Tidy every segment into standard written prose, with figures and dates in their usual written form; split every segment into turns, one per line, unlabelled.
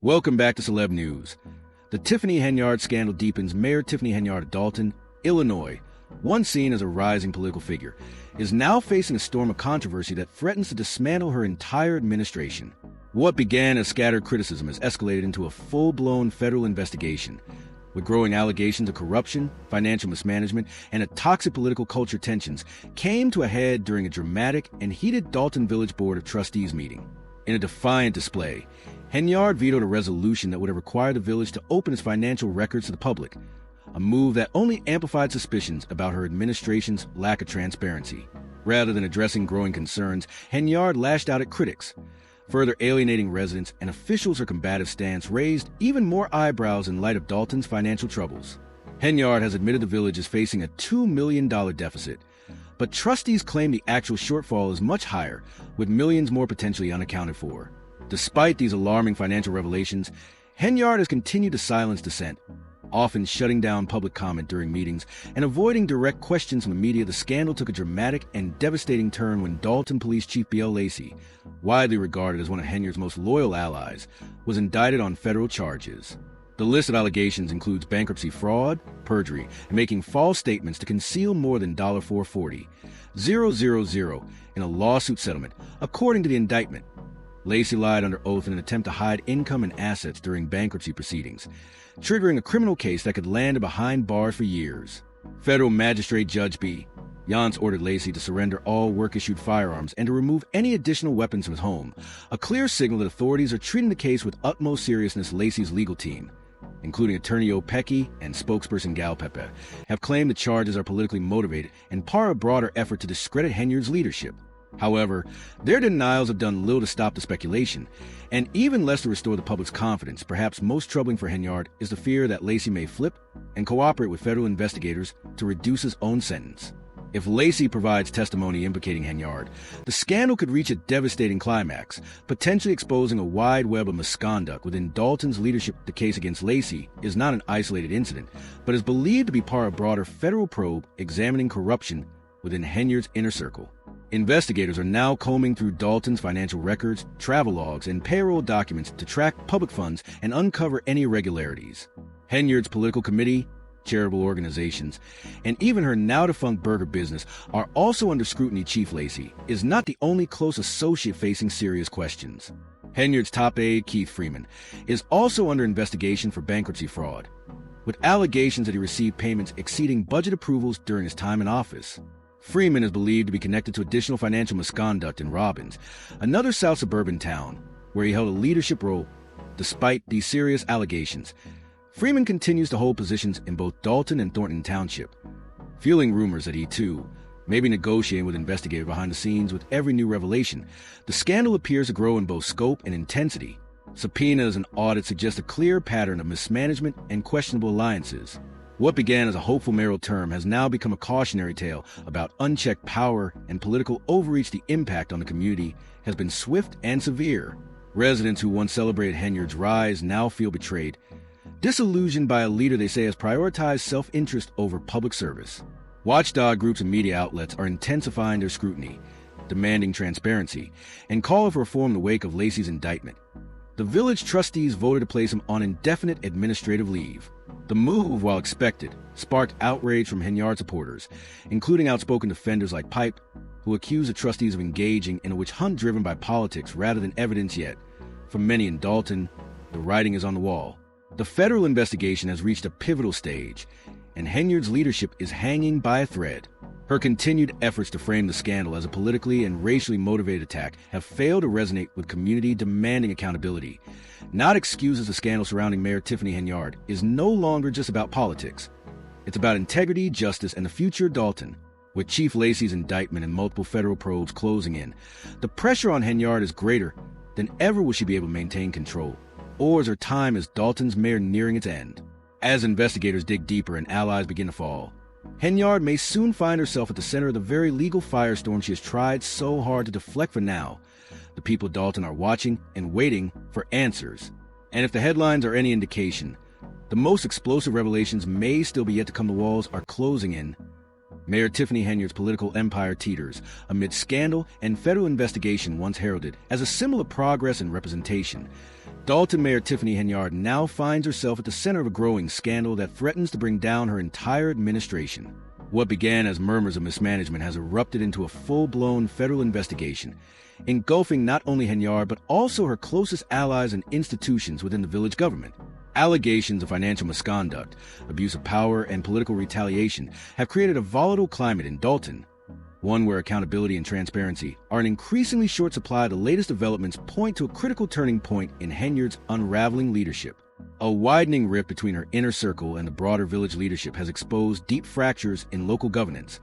Welcome back to Celeb News. The Tiffany Henyard scandal deepens. Mayor Tiffany Henyard of Dalton, Illinois, once seen as a rising political figure, is now facing a storm of controversy that threatens to dismantle her entire administration. What began as scattered criticism has escalated into a full-blown federal investigation, with growing allegations of corruption, financial mismanagement, and a toxic political culture. Tensions came to a head during a dramatic and heated Dalton Village Board of Trustees meeting. In a defiant display, Henyard vetoed a resolution that would have required the village to open its financial records to the public, a move that only amplified suspicions about her administration's lack of transparency. Rather than addressing growing concerns, Henyard lashed out at critics, further alienating residents, and officials. Her combative stance raised even more eyebrows in light of Dalton's financial troubles. Henyard has admitted the village is facing a $2 million deficit, but trustees claim the actual shortfall is much higher, with millions more potentially unaccounted for. Despite these alarming financial revelations, Henyard has continued to silence dissent, often shutting down public comment during meetings and avoiding direct questions from the media. The scandal took a dramatic and devastating turn when Dalton Police Chief B.L. Lacey, widely regarded as one of Henyard's most loyal allies, was indicted on federal charges. The list of allegations includes bankruptcy fraud, perjury, and making false statements to conceal more than $440,000 in a lawsuit settlement, according to the indictment. Lacey lied under oath in an attempt to hide income and assets during bankruptcy proceedings, triggering a criminal case that could land him behind bars for years. Federal Magistrate Judge B. Yance ordered Lacey to surrender all work-issued firearms and to remove any additional weapons from his home, a clear signal that authorities are treating the case with utmost seriousness. Lacey's legal team, including attorney Opecki and spokesperson Gal Pepe, have claimed the charges are politically motivated and part of a broader effort to discredit Henyard's leadership. However, their denials have done little to stop the speculation, and even less to restore the public's confidence. Perhaps most troubling for Henyard is the fear that Lacey may flip and cooperate with federal investigators to reduce his own sentence. If Lacey provides testimony implicating Henyard, the scandal could reach a devastating climax, potentially exposing a wide web of misconduct within Dalton's leadership. The case against Lacey is not an isolated incident, but is believed to be part of a broader federal probe examining corruption within Henyard's inner circle. Investigators are now combing through Dalton's financial records, travel logs, and payroll documents to track public funds and uncover any irregularities. Henyard's political committee, charitable organizations, and even her now-defunct burger business are also under scrutiny. Chief Lacey is not the only close associate facing serious questions. Henyard's top aide, Keith Freeman, is also under investigation for bankruptcy fraud, with allegations that he received payments exceeding budget approvals during his time in office. Freeman is believed to be connected to additional financial misconduct in Robbins, another South suburban town, where he held a leadership role. Despite these serious allegations, Freeman continues to hold positions in both Dalton and Thornton Township, fueling rumors that he, too, may be negotiating with investigators behind the scenes. With every new revelation, the scandal appears to grow in both scope and intensity. Subpoenas and audits suggest a clear pattern of mismanagement and questionable alliances. What began as a hopeful mayoral term has now become a cautionary tale about unchecked power and political overreach. The impact on the community has been swift and severe. Residents who once celebrated Henyard's rise now feel betrayed, disillusioned by a leader they say has prioritized self-interest over public service. Watchdog groups and media outlets are intensifying their scrutiny, demanding transparency, and calling for reform in the wake of Lacey's indictment. The village trustees voted to place him on indefinite administrative leave. The move, while expected, sparked outrage from Henyard supporters, including outspoken defenders like Pipe, who accuse the trustees of engaging in a witch hunt driven by politics rather than evidence. Yet, for many in Dalton, the writing is on the wall. The federal investigation has reached a pivotal stage, and Henyard's leadership is hanging by a thread. Her continued efforts to frame the scandal as a politically and racially motivated attack have failed to resonate with community demanding accountability. Not excuses. The scandal surrounding Mayor Tiffany Henyard is no longer just about politics. It's about integrity, justice, and the future of Dalton. With Chief Lacey's indictment and multiple federal probes closing in, the pressure on Henyard is greater than ever. Will she be able to maintain control, or is her time as Dalton's mayor nearing its end? As investigators dig deeper and allies begin to fall, Henyard may soon find herself at the center of the very legal firestorm she has tried so hard to deflect. For now, the people of Dalton are watching and waiting for answers. And if the headlines are any indication, the most explosive revelations may still be yet to come. The walls are closing in. Mayor Tiffany Henyard's political empire teeters amid scandal and federal investigation once heralded as a symbol of progress and representation. Dalton Mayor Tiffany Henyard now finds herself at the center of a growing scandal that threatens to bring down her entire administration. What began as murmurs of mismanagement has erupted into a full-blown federal investigation, engulfing not only Henyard but also her closest allies and institutions within the village government. Allegations of financial misconduct, abuse of power, and political retaliation have created a volatile climate in Dalton, one where accountability and transparency are in increasingly short supply. The latest developments point to a critical turning point in Henyard's unraveling leadership. A widening rift between her inner circle and the broader village leadership has exposed deep fractures in local governance,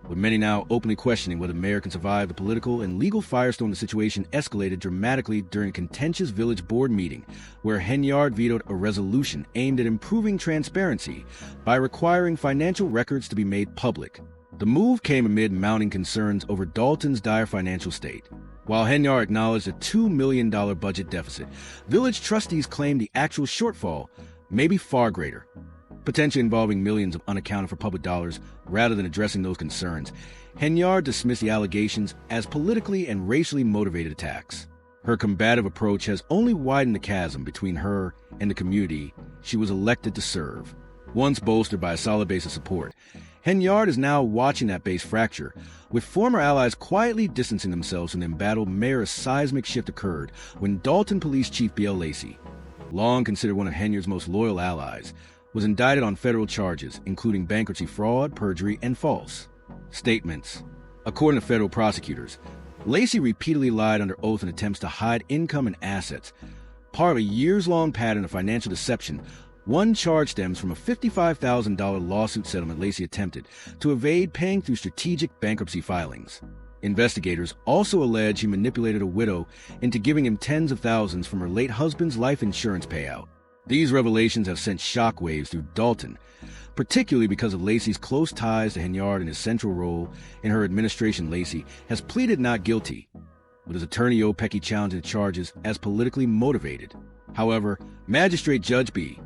with many now openly questioning whether the mayor can survive the political and legal firestorm. The situation escalated dramatically during a contentious village board meeting, where Henyard vetoed a resolution aimed at improving transparency by requiring financial records to be made public. The move came amid mounting concerns over Dalton's dire financial state. While Henyard acknowledged a $2 million budget deficit, village trustees claimed the actual shortfall may be far greater, potentially involving millions of unaccounted for public dollars. Rather than addressing those concerns, Henyard dismissed the allegations as politically and racially motivated attacks. Her combative approach has only widened the chasm between her and the community she was elected to serve. Once bolstered by a solid base of support, Henyard is now watching that base fracture, with former allies quietly distancing themselves from the embattled mayor. A seismic shift occurred when Dalton Police Chief B.L. Lacey, long considered one of Henyard's most loyal allies, was indicted on federal charges, including bankruptcy fraud, perjury, and false statements. According to federal prosecutors, Lacey repeatedly lied under oath in attempts to hide income and assets, part of a years-long pattern of financial deception. One charge stems from a $55,000 lawsuit settlement Lacey attempted to evade paying through strategic bankruptcy filings. Investigators also allege he manipulated a widow into giving him tens of thousands from her late husband's life insurance payout. These revelations have sent shockwaves through Dalton, particularly because of Lacey's close ties to Henyard and his central role in her administration. Lacey has pleaded not guilty, with his attorney Opecki challenging the charges as politically motivated. However, Magistrate Judge B.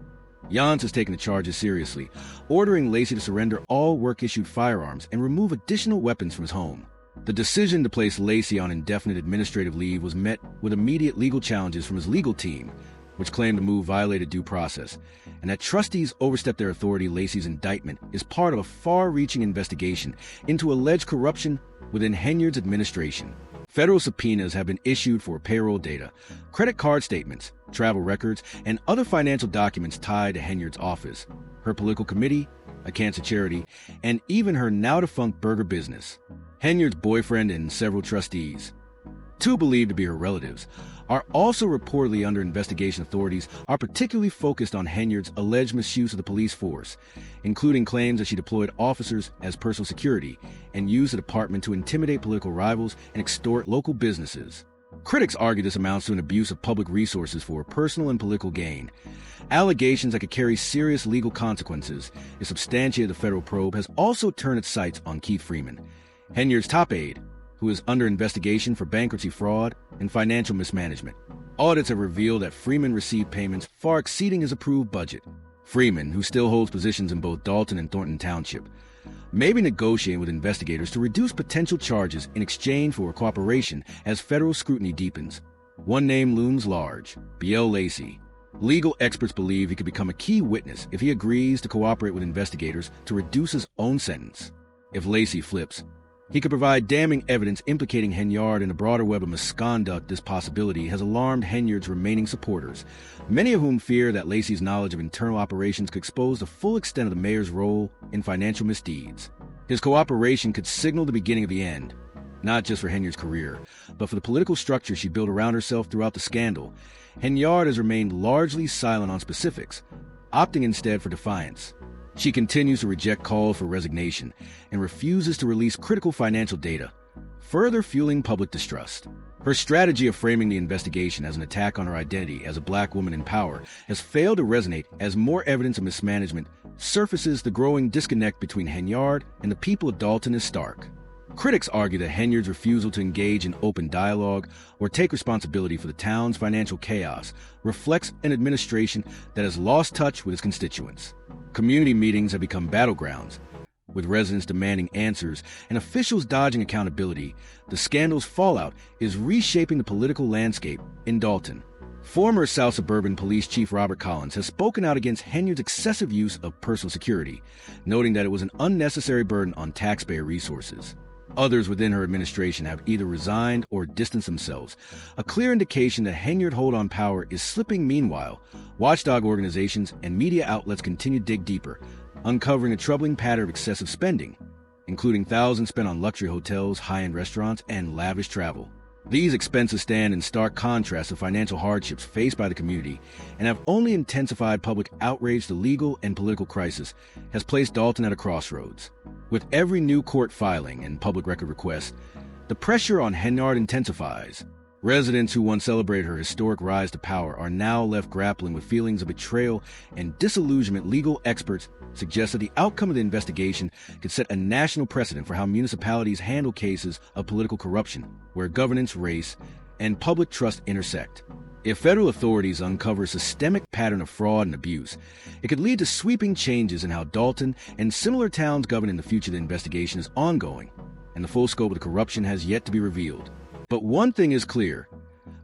Jans has taken the charges seriously, ordering Lacey to surrender all work-issued firearms and remove additional weapons from his home. The decision to place Lacey on indefinite administrative leave was met with immediate legal challenges from his legal team, which claimed the move violated due process, and that trustees overstepped their authority. Lacey's indictment is part of a far-reaching investigation into alleged corruption within Henyard's administration. Federal subpoenas have been issued for payroll data, credit card statements, travel records, and other financial documents tied to Henyard's office, her political committee, a cancer charity, and even her now-defunct burger business. Henyard's boyfriend and several trustees, two believed to be her relatives, are also reportedly under investigation. Authorities are particularly focused on Henyard's alleged misuse of the police force, including claims that she deployed officers as personal security and used the department to intimidate political rivals and extort local businesses. Critics argue this amounts to an abuse of public resources for personal and political gain. Allegations that could carry serious legal consequences. If substantiated, the federal probe has also turned its sights on Keith Freeman, Henyard's top aide, who is under investigation for bankruptcy fraud and financial mismanagement. Audits have revealed that Freeman received payments far exceeding his approved budget. Freeman, who still holds positions in both Dalton and Thornton Township, may be negotiating with investigators to reduce potential charges in exchange for cooperation as federal scrutiny deepens. One name looms large: B.L. Lacey. Legal experts believe he could become a key witness if he agrees to cooperate with investigators to reduce his own sentence. If Lacey flips, he could provide damning evidence implicating Henyard in a broader web of misconduct. This possibility has alarmed Henyard's remaining supporters, many of whom fear that Lacey's knowledge of internal operations could expose the full extent of the mayor's role in financial misdeeds. His cooperation could signal the beginning of the end, not just for Henyard's career, but for the political structure she built around herself throughout the scandal. Henyard has remained largely silent on specifics, opting instead for defiance. She continues to reject calls for resignation and refuses to release critical financial data, further fueling public distrust. Her strategy of framing the investigation as an attack on her identity as a black woman in power has failed to resonate as more evidence of mismanagement surfaces. The growing disconnect between Henyard and the people of Dalton is stark. Critics argue that Henyard's refusal to engage in open dialogue or take responsibility for the town's financial chaos reflects an administration that has lost touch with its constituents. Community meetings have become battlegrounds, with residents demanding answers and officials dodging accountability. The scandal's fallout is reshaping the political landscape in Dalton. Former South Suburban Police Chief Robert Collins has spoken out against Henyard's excessive use of personal security, noting that it was an unnecessary burden on taxpayer resources. Others within her administration have either resigned or distanced themselves, a clear indication that Henyard's hold on power is slipping. Meanwhile, watchdog organizations and media outlets continue to dig deeper, uncovering a troubling pattern of excessive spending, including thousands spent on luxury hotels, high-end restaurants, and lavish travel. These expenses stand in stark contrast to financial hardships faced by the community and have only intensified public outrage. The legal and political crisis has placed Dalton at a crossroads. With every new court filing and public record request, the pressure on Henyard intensifies. Residents who once celebrated her historic rise to power are now left grappling with feelings of betrayal and disillusionment. Legal experts suggest that the outcome of the investigation could set a national precedent for how municipalities handle cases of political corruption, where governance, race, and public trust intersect. If federal authorities uncover a systemic pattern of fraud and abuse, it could lead to sweeping changes in how Dalton and similar towns govern in the future. The investigation is ongoing, and the full scope of the corruption has yet to be revealed. But one thing is clear: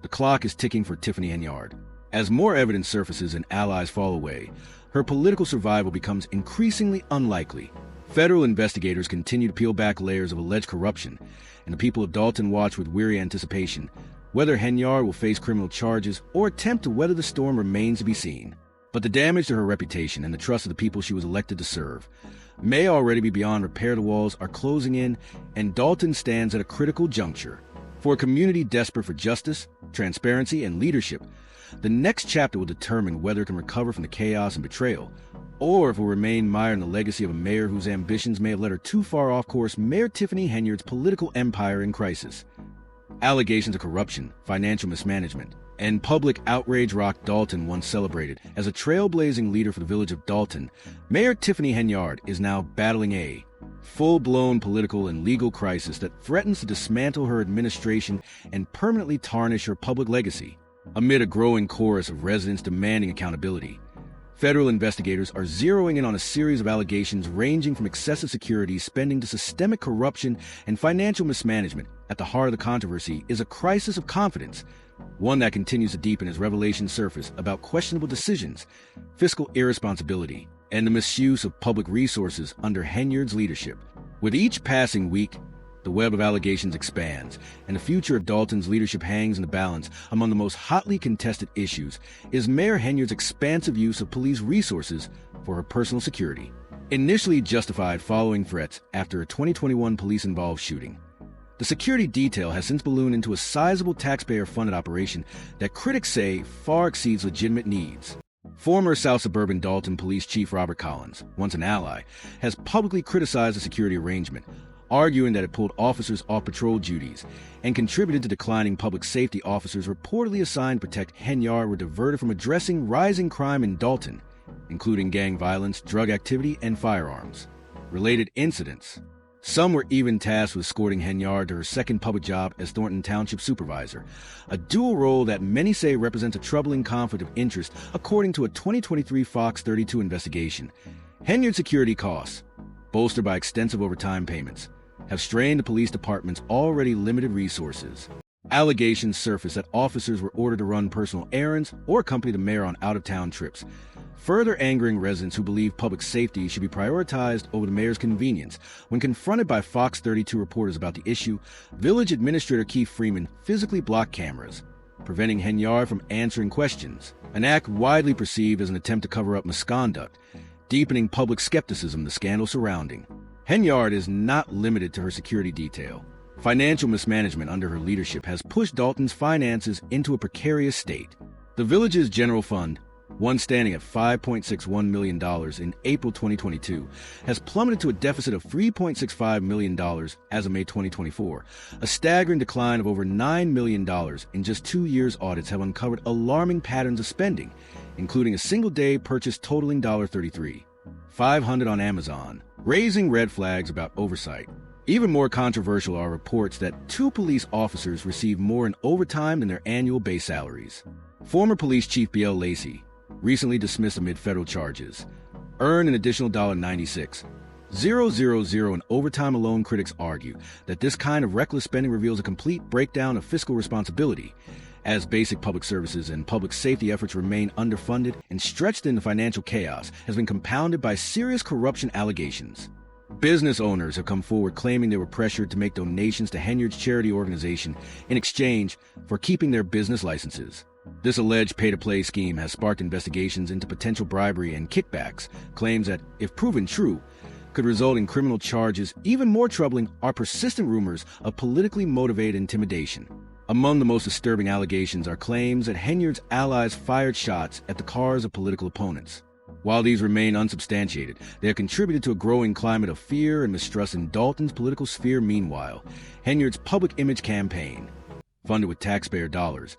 the clock is ticking for Tiffany Henyard. As more evidence surfaces and allies fall away, her political survival becomes increasingly unlikely. Federal investigators continue to peel back layers of alleged corruption, and the people of Dalton watch with weary anticipation. Whether Henyard will face criminal charges or attempt to weather the storm remains to be seen. But the damage to her reputation and the trust of the people she was elected to serve may already be beyond repair. The walls are closing in, and Dalton stands at a critical juncture. For a community desperate for justice, transparency, and leadership, the next chapter will determine whether it can recover from the chaos and betrayal, or if it will remain mired in the legacy of a mayor whose ambitions may have led her too far off course. Mayor Tiffany Henyard's political empire in crisis. Allegations of corruption, financial mismanagement, and public outrage rocked Dalton. Once celebrated as a trailblazing leader for the village of Dalton, Mayor Tiffany Henyard is now battling a full-blown political and legal crisis that threatens to dismantle her administration and permanently tarnish her public legacy. Amid a growing chorus of residents demanding accountability, federal investigators are zeroing in on a series of allegations ranging from excessive security spending to systemic corruption and financial mismanagement. At the heart of the controversy is a crisis of confidence, one that continues to deepen as revelations surface about questionable decisions, fiscal irresponsibility, and the misuse of public resources under Henyard's leadership. With each passing week, the web of allegations expands, and the future of Dalton's leadership hangs in the balance. Among the most hotly contested issues is Mayor Henyard's expansive use of police resources for her personal security. Initially justified following threats after a 2021 police-involved shooting, the security detail has since ballooned into a sizable taxpayer-funded operation that critics say far exceeds legitimate needs. Former South Suburban Dalton Police Chief Robert Collins, once an ally, has publicly criticized the security arrangement, arguing that it pulled officers off patrol duties and contributed to declining public safety. Officers reportedly assigned to protect Henyard were diverted from addressing rising crime in Dalton, including gang violence, drug activity, and firearms related incidents. Some were even tasked with escorting Henyard to her second public job as Thornton Township Supervisor, a dual role that many say represents a troubling conflict of interest, according to a 2023 Fox 32 investigation. Henyard's security costs, bolstered by extensive overtime payments, have strained the police department's already limited resources. Allegations surfaced that officers were ordered to run personal errands or accompany the mayor on out-of-town trips, further angering residents who believe public safety should be prioritized over the mayor's convenience. When confronted by Fox 32 reporters about the issue, Village Administrator Keith Freeman physically blocked cameras, preventing Henyard from answering questions, an act widely perceived as an attempt to cover up misconduct, deepening public skepticism of the scandal surrounding. Henyard is not limited to her security detail. Financial mismanagement under her leadership has pushed Dalton's finances into a precarious state. The village's general fund, once standing at $5.61 million in April 2022, has plummeted to a deficit of $3.65 million as of May 2024, a staggering decline of over $9 million in just 2 years. Audits have uncovered alarming patterns of spending, including a single-day purchase totaling $33,500 on Amazon, raising red flags about oversight. Even more controversial are reports that 2 police officers received more in overtime than their annual base salaries. Former Police Chief B.L. Lacey, recently dismissed amid federal charges, earned an additional $96,000 in overtime alone. Critics argue that this kind of reckless spending reveals a complete breakdown of fiscal responsibility, as basic public services and public safety efforts remain underfunded and stretched into financial chaos, has been compounded by serious corruption allegations. Business owners have come forward claiming they were pressured to make donations to Henyard's charity organization in exchange for keeping their business licenses. This alleged pay-to-play scheme has sparked investigations into potential bribery and kickbacks, claims that, if proven true, could result in criminal charges. Even more troubling are persistent rumors of politically motivated intimidation. Among the most disturbing allegations are claims that Henyard's allies fired shots at the cars of political opponents. While these remain unsubstantiated, they have contributed to a growing climate of fear and mistrust in Dalton's political sphere. Meanwhile, Henyard's public image campaign, funded with taxpayer dollars,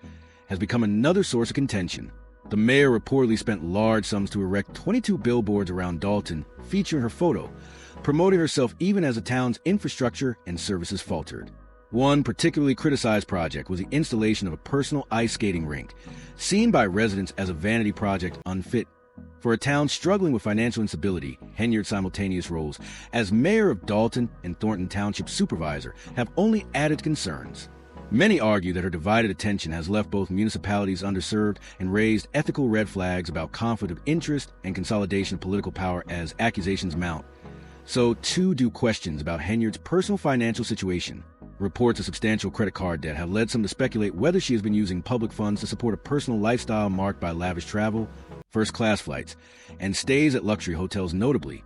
has become another source of contention. The mayor reportedly spent large sums to erect 22 billboards around Dalton featuring her photo, promoting herself even as the town's infrastructure and services faltered. One particularly criticized project was the installation of a personal ice skating rink, seen by residents as a vanity project unfit for a town struggling with financial instability. Henyard's simultaneous roles as mayor of Dalton and Thornton Township supervisor have only added concerns. Many argue that her divided attention has left both municipalities underserved and raised ethical red flags about conflict of interest and consolidation of political power as accusations mount. So too do questions about Henyard's personal financial situation. Reports of substantial credit card debt have led some to speculate whether she has been using public funds to support a personal lifestyle marked by lavish travel, first-class flights, and stays at luxury hotels. Notably,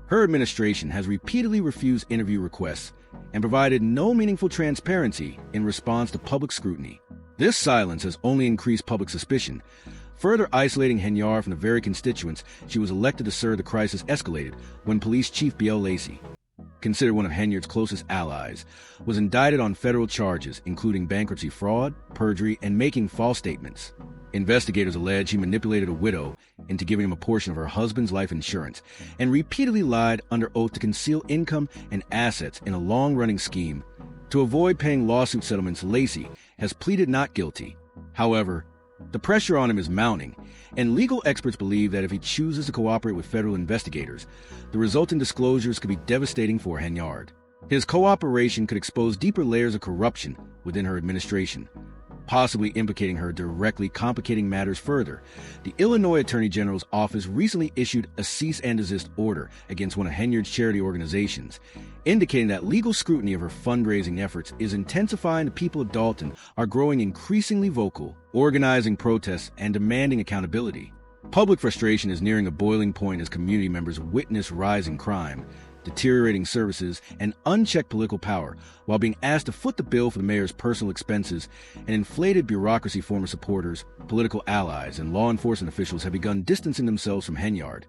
her administration has repeatedly refused interview requests and provided no meaningful transparency in response to public scrutiny. This silence has only increased public suspicion, further isolating Henyard from the very constituents she was elected to serve. The crisis escalated when Police Chief B.L. Lacey, considered one of Henyard's closest allies, was indicted on federal charges, including bankruptcy fraud, perjury, and making false statements. Investigators allege he manipulated a widow into giving him a portion of her husband's life insurance and repeatedly lied under oath to conceal income and assets in a long-running scheme. To avoid paying lawsuit settlements, Lacey has pleaded not guilty. However, the pressure on him is mounting, and legal experts believe that if he chooses to cooperate with federal investigators, the resulting disclosures could be devastating for Henyard. His cooperation could expose deeper layers of corruption within her administration, possibly implicating her directly, complicating matters further. The Illinois Attorney General's office recently issued a cease and desist order against one of Henyard's charity organizations, indicating that legal scrutiny of her fundraising efforts is intensifying. The people of Dalton are growing increasingly vocal, organizing protests and demanding accountability. Public frustration is nearing a boiling point as community members witness rising crime, deteriorating services, and unchecked political power, while being asked to foot the bill for the mayor's personal expenses and inflated bureaucracy. Former supporters, political allies, and law enforcement officials have begun distancing themselves from Henyard,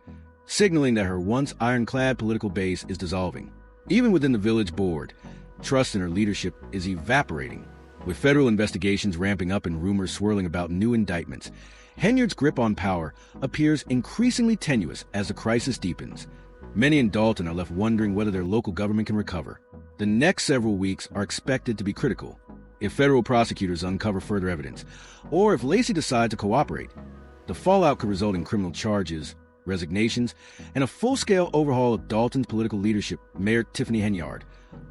signaling that her once ironclad political base is dissolving. Even within the village board, trust in her leadership is evaporating. With federal investigations ramping up and rumors swirling about new indictments, Henyard's grip on power appears increasingly tenuous as the crisis deepens. Many in Dalton are left wondering whether their local government can recover. The next several weeks are expected to be critical. If federal prosecutors uncover further evidence, or if Lacey decides to cooperate, the fallout could result in criminal charges, resignations, and a full-scale overhaul of Dalton's political leadership. Mayor Tiffany Henyard,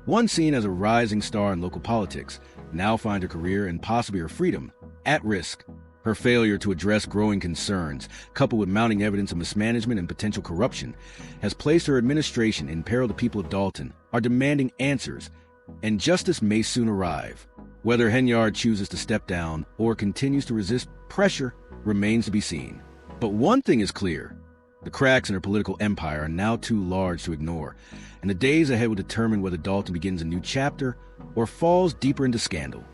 once seen as a rising star in local politics, now finds her career and possibly her freedom at risk. Her failure to address growing concerns, coupled with mounting evidence of mismanagement and potential corruption, has placed her administration in peril. The people of Dalton are demanding answers, and justice may soon arrive. Whether Henyard chooses to step down or continues to resist pressure remains to be seen. But one thing is clear: the cracks in her political empire are now too large to ignore, and the days ahead will determine whether Dalton begins a new chapter or falls deeper into scandal.